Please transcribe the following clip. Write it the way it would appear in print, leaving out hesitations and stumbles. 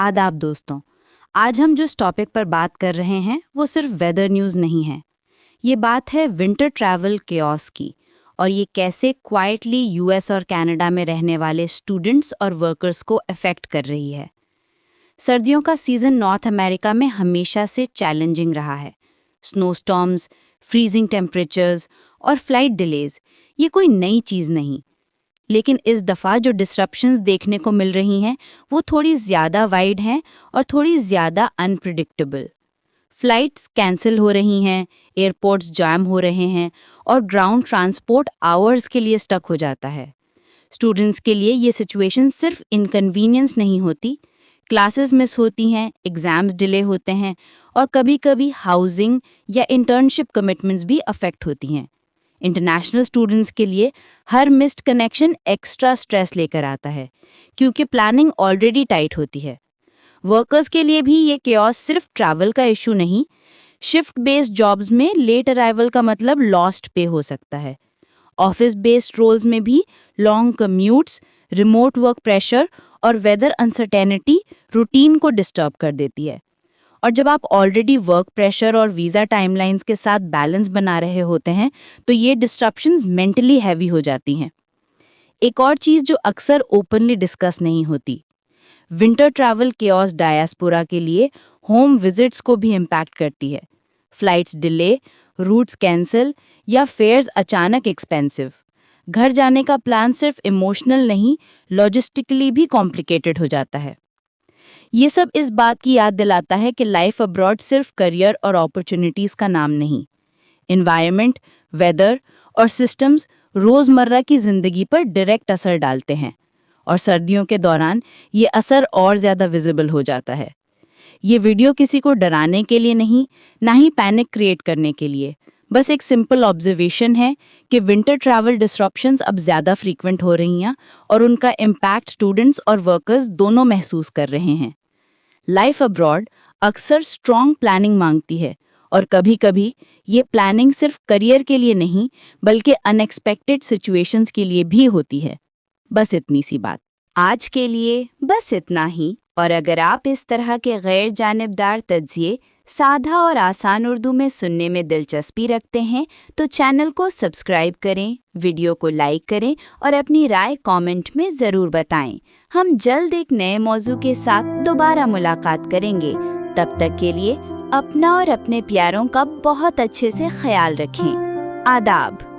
आदाब दोस्तों। आज हम जिस टॉपिक पर बात कर रहे हैं वो सिर्फ वेदर न्यूज़ नहीं है। ये बात है विंटर ट्रैवल केओस की, और ये कैसे क्वाइटली यूएस और कनाडा में रहने वाले स्टूडेंट्स और वर्कर्स को अफेक्ट कर रही है। सर्दियों का सीज़न नॉर्थ अमेरिका में हमेशा से चैलेंजिंग रहा है। स्नोस्टॉर्म्स, फ्रीजिंग टेम्परेचर्स और फ्लाइट डिलेज ये कोई नई चीज़ नहीं। लेकिन इस दफ़ा जो डिसरप्शंस देखने को मिल रही हैं वो थोड़ी ज़्यादा वाइड हैं और थोड़ी ज़्यादा अनप्रिडिक्टेबल। फ्लाइट्स कैंसिल हो रही हैं, एयरपोर्ट्स जाम हो रहे हैं और ग्राउंड ट्रांसपोर्ट आवर्स के लिए स्टक हो जाता है। स्टूडेंट्स के लिए ये सिचुएशन सिर्फ इनकन्वीनियंस नहीं होती, क्लासेस मिस होती हैं, एग्ज़ाम्स डिले होते हैं और कभी-कभी हाउसिंग या इंटर्नशिप कमिटमेंट्स भी अफेक्ट होती हैं। इंटरनेशनल स्टूडेंट्स के लिए हर मिस्ड कनेक्शन एक्स्ट्रा स्ट्रेस लेकर आता है, क्योंकि प्लानिंग ऑलरेडी टाइट होती है। वर्कर्स के लिए भी ये केओस सिर्फ ट्रैवल का इशू नहीं, शिफ्ट बेस्ड जॉब्स में लेट अराइवल का मतलब लॉस्ट पे हो सकता है। ऑफिस बेस्ड रोल्स में भी long commutes, remote work pressure और वेदर अनसर्टेनिटी रूटीन को डिस्टर्ब कर देती है। और जब आप ऑलरेडी वर्क प्रेशर और वीज़ा टाइमलाइंस के साथ बैलेंस बना रहे होते हैं तो ये डिस्ट्रप्शंस मेंटली हैवी हो जाती हैं। एक और चीज़ जो अक्सर ओपनली डिस्कस नहीं होती, विंटर ट्रैवल केओस डायस्पोरा के लिए होम विजिट्स को भी इम्पैक्ट करती है। फ्लाइट्स डिले, रूट्स कैंसिल या फेयर्स अचानक एक्सपेंसिव। घर जाने का प्लान सिर्फ इमोशनल नहीं, लॉजिस्टिकली भी कॉम्प्लिकेटेड हो जाता है। ये सब इस बात की याद दिलाता है कि लाइफ अब्रॉड सिर्फ करियर और अपॉर्चुनिटीज़ का नाम नहीं। एनवायरनमेंट, वेदर और सिस्टम्स रोज़मर्रा की ज़िंदगी पर डायरेक्ट असर डालते हैं, और सर्दियों के दौरान ये असर और ज़्यादा विजिबल हो जाता है। ये वीडियो किसी को डराने के लिए नहीं, ना ही पैनिक क्रिएट करने के लिए, बस एक सिंपल ऑब्जर्वेशन है कि विंटर ट्रैवल डिसरप्शंस अब ज़्यादा फ्रीक्वेंट हो रही हैं और उनका इम्पैक्ट स्टूडेंट्स और वर्कर्स दोनों महसूस कर रहे हैं। लाइफ अब्रॉड अक्सर स्ट्रॉन्ग प्लानिंग मांगती है, और कभी-कभी ये प्लानिंग सिर्फ करियर के लिए नहीं बल्कि अनएक्सपेक्टेड सिचुएशंस के लिए भी होती है। बस इतनी सी बात। आज के लिए बस इतना ही। और अगर आप इस तरह के गैर जानिबदार तज्जिए सादा और आसान उर्दू में सुनने में दिलचस्पी रखते हैं तो चैनल को सब्सक्राइब करें, वीडियो को लाइक करें और अपनी राय कमेंट में ज़रूर बताएं। हम जल्द एक नए मौजू के साथ दोबारा मुलाकात करेंगे। तब तक के लिए अपना और अपने प्यारों का बहुत अच्छे से ख्याल रखें। आदाब।